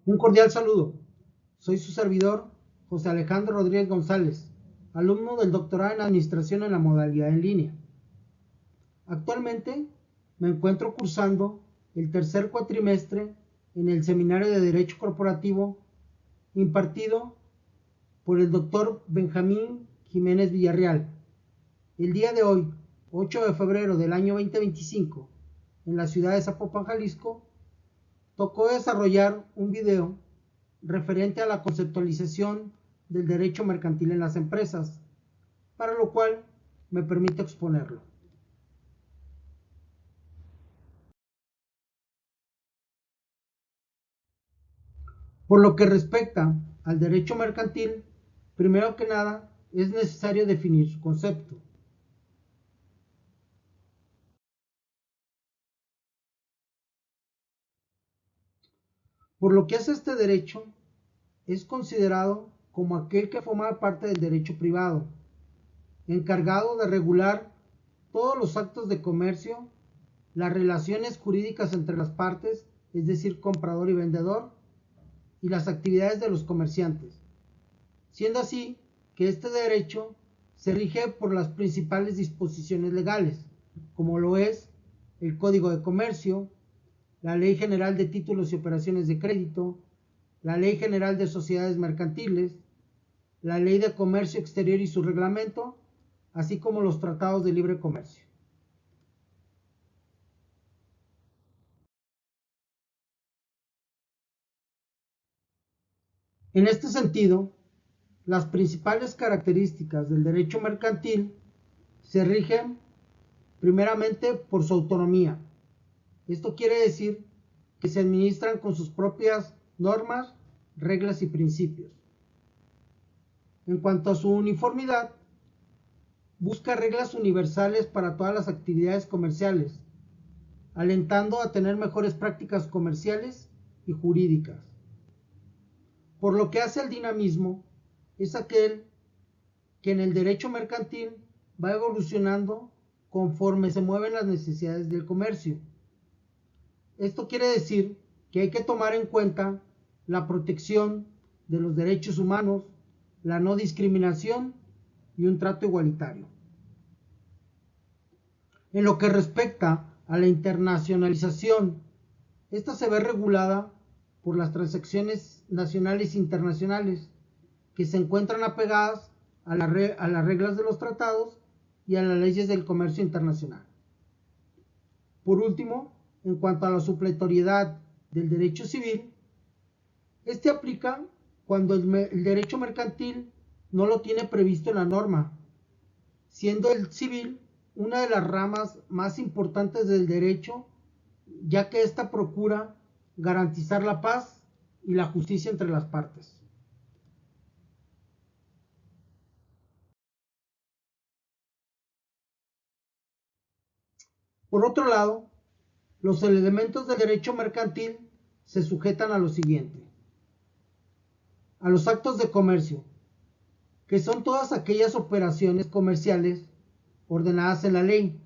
Un cordial saludo. Soy su servidor, José Alejandro Rodríguez González, alumno del doctorado en Administración en la modalidad en línea. Actualmente me encuentro cursando el tercer cuatrimestre en el Seminario de Derecho Corporativo impartido por el doctor Benjamín Jiménez Villarreal. El día de hoy, 8 de febrero del año 2025, en la ciudad de Zapopan, Jalisco, tocó desarrollar un video referente a la conceptualización del derecho mercantil en las empresas, para lo cual me permito exponerlo. Por lo que respecta al derecho mercantil, primero que nada es necesario definir su concepto. Por lo que hace este derecho, es considerado como aquel que forma parte del derecho privado, encargado de regular todos los actos de comercio, las relaciones jurídicas entre las partes, es decir, comprador y vendedor, y las actividades de los comerciantes, siendo así que este derecho se rige por las principales disposiciones legales, como lo es el Código de Comercio, la Ley General de Títulos y Operaciones de Crédito, la Ley General de Sociedades Mercantiles, la Ley de Comercio Exterior y su reglamento, así como los tratados de libre comercio. En este sentido, las principales características del derecho mercantil se rigen primeramente por su autonomía. Esto quiere decir que se administran con sus propias normas, reglas y principios. En cuanto a su uniformidad, busca reglas universales para todas las actividades comerciales, alentando a tener mejores prácticas comerciales y jurídicas. Por lo que hace al dinamismo, es aquel que en el derecho mercantil va evolucionando conforme se mueven las necesidades del comercio. Esto quiere decir que hay que tomar en cuenta la protección de los derechos humanos, la no discriminación y un trato igualitario. En lo que respecta a la internacionalización, esta se ve regulada por las transacciones nacionales e internacionales que se encuentran apegadas a las reglas de los tratados y a las leyes del comercio internacional. Por último, en cuanto a la supletoriedad del derecho civil, este aplica cuando el derecho mercantil no lo tiene previsto en la norma, siendo el civil una de las ramas más importantes del derecho, ya que ésta procura garantizar la paz y la justicia entre las partes. Por otro lado, los elementos del derecho mercantil se sujetan a lo siguiente: a los actos de comercio, que son todas aquellas operaciones comerciales ordenadas en la ley.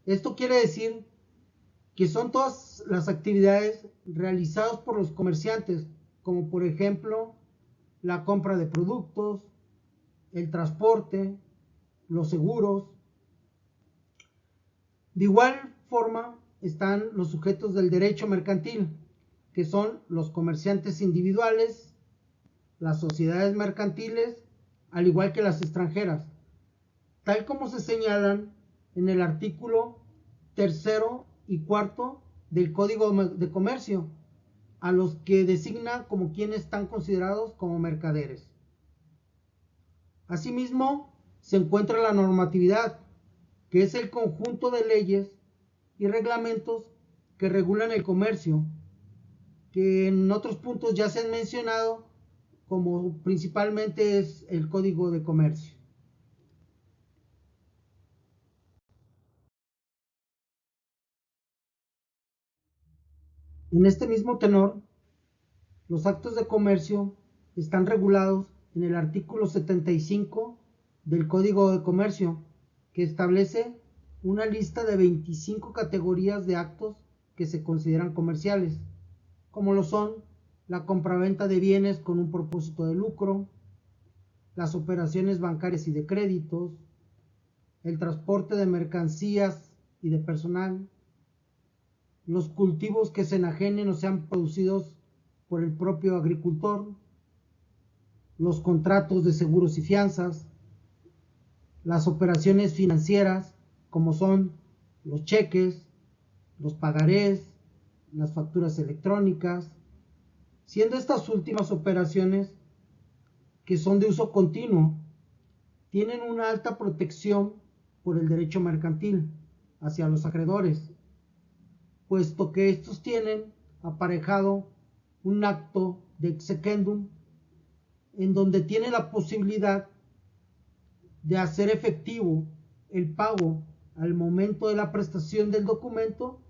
Esto quiere decir que son todas las actividades realizadas por los comerciantes, como por ejemplo la compra de productos, el transporte, los seguros. De igual forma están los sujetos del derecho mercantil, que son los comerciantes individuales, las sociedades mercantiles, al igual que las extranjeras, tal como se señalan en el artículo tercero y cuarto del Código de Comercio, a los que designa como quienes están considerados como mercaderes. Asimismo, se encuentra la normatividad, que es el conjunto de leyes y reglamentos que regulan el comercio, que en otros puntos ya se han mencionado, como principalmente es el Código de Comercio. En este mismo tenor, los actos de comercio están regulados en el artículo 75 del Código de Comercio, que establece una lista de 25 categorías de actos que se consideran comerciales, como lo son la compraventa de bienes con un propósito de lucro, las operaciones bancarias y de créditos, el transporte de mercancías y de personal, los cultivos que se enajenen o sean producidos por el propio agricultor, los contratos de seguros y fianzas, las operaciones financieras como son los cheques, los pagarés, las facturas electrónicas, siendo estas últimas operaciones, que son de uso continuo, tienen una alta protección por el derecho mercantil hacia los acreedores, puesto que estos tienen aparejado un acto de exequendum en donde tiene la posibilidad de hacer efectivo el pago al momento de la prestación del documento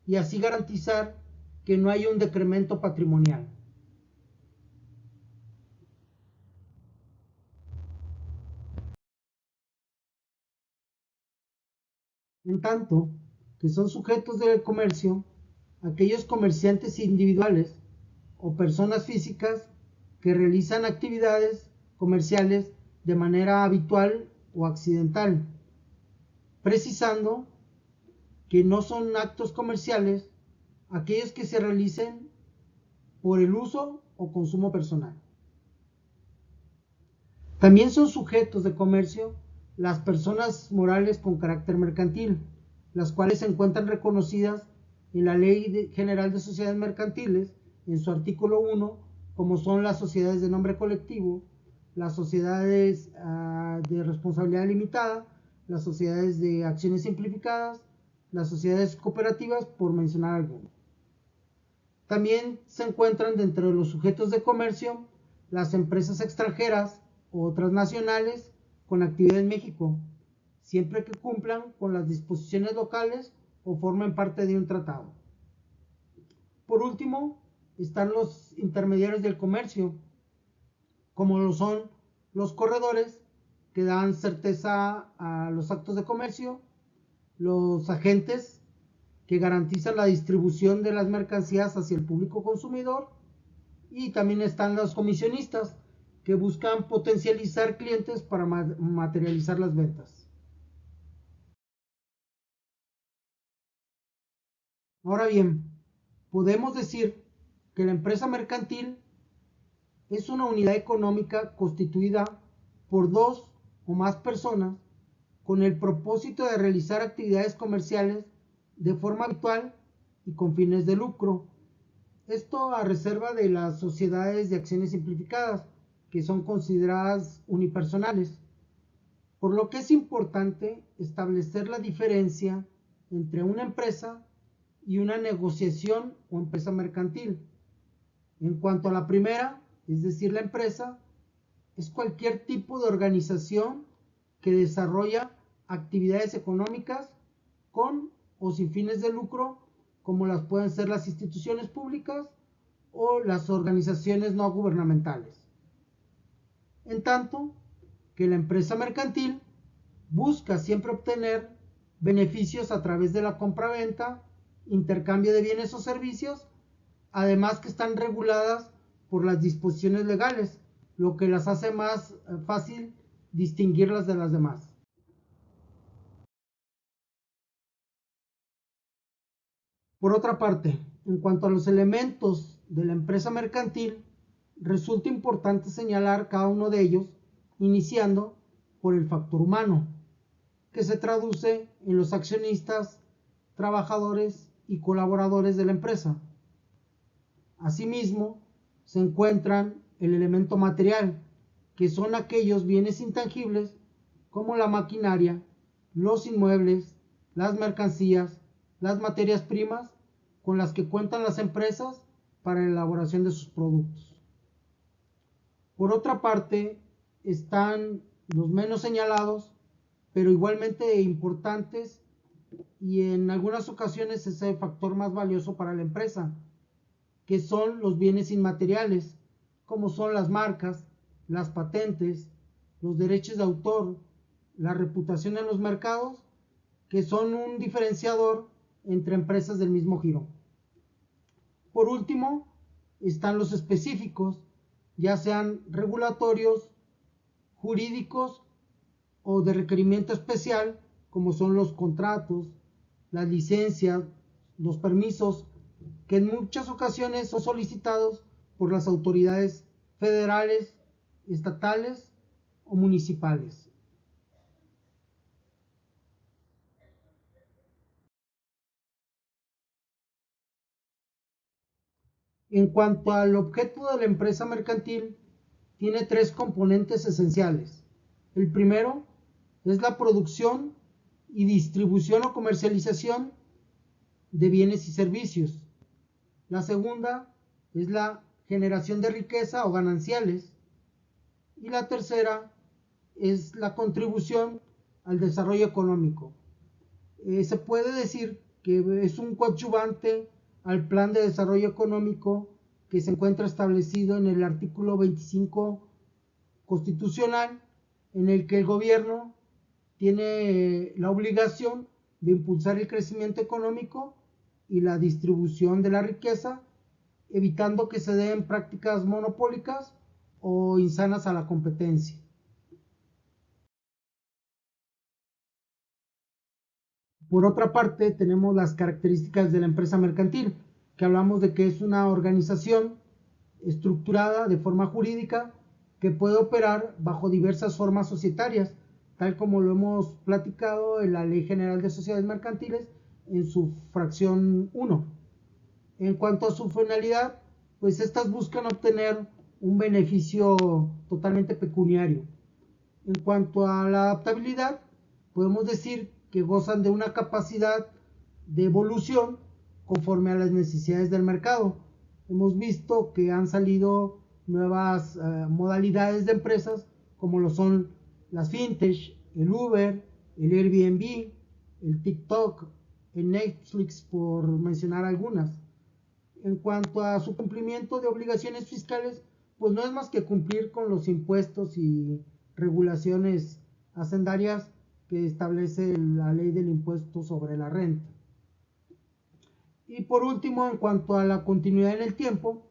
y así garantizar que no haya un decremento patrimonial. En tanto que son sujetos del comercio aquellos comerciantes individuales o personas físicas que realizan actividades comerciales de manera habitual o accidental, precisando que no son actos comerciales aquellos que se realicen por el uso o consumo personal. También son sujetos de comercio las personas morales con carácter mercantil, las cuales se encuentran reconocidas en la Ley General de Sociedades Mercantiles, en su artículo 1, como son las sociedades de nombre colectivo, las sociedades de responsabilidad limitada, las sociedades de acciones simplificadas, las sociedades cooperativas, por mencionar algunos. También se encuentran dentro de los sujetos de comercio las empresas extranjeras o otras nacionales con actividad en México, siempre que cumplan con las disposiciones locales o formen parte de un tratado. Por último, están los intermediarios del comercio, como lo son los corredores, que dan certeza a los actos de comercio, los agentes, que garantizan la distribución de las mercancías hacia el público consumidor, y también están los comisionistas, que buscan potencializar clientes para materializar las ventas. Ahora bien, podemos decir que la empresa mercantil es una unidad económica constituida por dos o más personas con el propósito de realizar actividades comerciales de forma habitual y con fines de lucro. Esto a reserva de las sociedades de acciones simplificadas, que son consideradas unipersonales, por lo que es importante establecer la diferencia entre una empresa y una negociación o empresa mercantil. En cuanto a la primera, es decir, la empresa, es cualquier tipo de organización que desarrolla actividades económicas con o sin fines de lucro, como las pueden ser las instituciones públicas o las organizaciones no gubernamentales. En tanto que la empresa mercantil busca siempre obtener beneficios a través de la compraventa, intercambio de bienes o servicios, además que están reguladas por las disposiciones legales, lo que las hace más fácil distinguirlas de las demás. Por otra parte, en cuanto a los elementos de la empresa mercantil, resulta importante señalar cada uno de ellos, iniciando por el factor humano, que se traduce en los accionistas, trabajadores y colaboradores de la empresa. Asimismo, se encuentran el elemento material, que son aquellos bienes intangibles como la maquinaria, los inmuebles, las mercancías, las materias primas con las que cuentan las empresas para la elaboración de sus productos. Por otra parte, están los menos señalados, pero igualmente importantes, y en algunas ocasiones es el factor más valioso para la empresa, que son los bienes inmateriales, como son las marcas, las patentes, los derechos de autor, la reputación en los mercados, que son un diferenciador entre empresas del mismo giro. Por último, están los específicos, ya sean regulatorios, jurídicos o de requerimiento especial, como son los contratos, las licencias, los permisos, que en muchas ocasiones son solicitados por las autoridades federales, estatales o municipales. En cuanto al objeto de la empresa mercantil, tiene tres componentes esenciales. El primero es la producción y distribución o comercialización de bienes y servicios. La segunda es la generación de riqueza o gananciales. Y la tercera es la contribución al desarrollo económico. Se puede decir que es un coadyuvante al plan de desarrollo económico que se encuentra establecido en el artículo 25 constitucional, en el que el gobierno tiene la obligación de impulsar el crecimiento económico y la distribución de la riqueza, evitando que se den prácticas monopólicas o insanas a la competencia. Por otra parte, tenemos las características de la empresa mercantil, que hablamos de que es una organización estructurada de forma jurídica que puede operar bajo diversas formas societarias, tal como lo hemos platicado en la Ley General de Sociedades Mercantiles en su fracción 1. En cuanto a su finalidad, pues estas buscan obtener un beneficio totalmente pecuniario. En cuanto a la adaptabilidad, podemos decir que gozan de una capacidad de evolución conforme a las necesidades del mercado. Hemos visto que han salido nuevas modalidades de empresas como lo son las fintech, el Uber, el Airbnb, el TikTok, el Netflix, por mencionar algunas. En cuanto a su cumplimiento de obligaciones fiscales, pues no es más que cumplir con los impuestos y regulaciones hacendarias que establece la ley del impuesto sobre la renta. Y por último, en cuanto a la continuidad en el tiempo,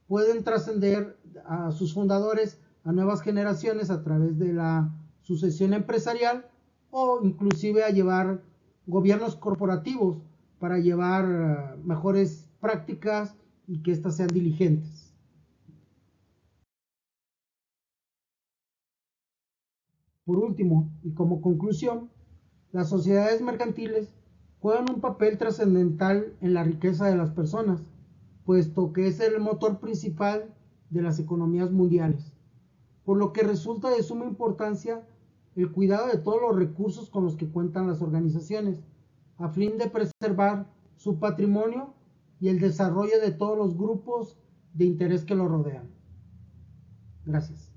pueden trascender a sus fundadores a nuevas generaciones a través de la sucesión empresarial o inclusive a llevar gobiernos corporativos para llevar mejores prácticas y que éstas sean diligentes. Por último, y como conclusión, las sociedades mercantiles juegan un papel trascendental en la riqueza de las personas, puesto que es el motor principal de las economías mundiales, por lo que resulta de suma importancia el cuidado de todos los recursos con los que cuentan las organizaciones, a fin de preservar su patrimonio y el desarrollo de todos los grupos de interés que lo rodean. Gracias.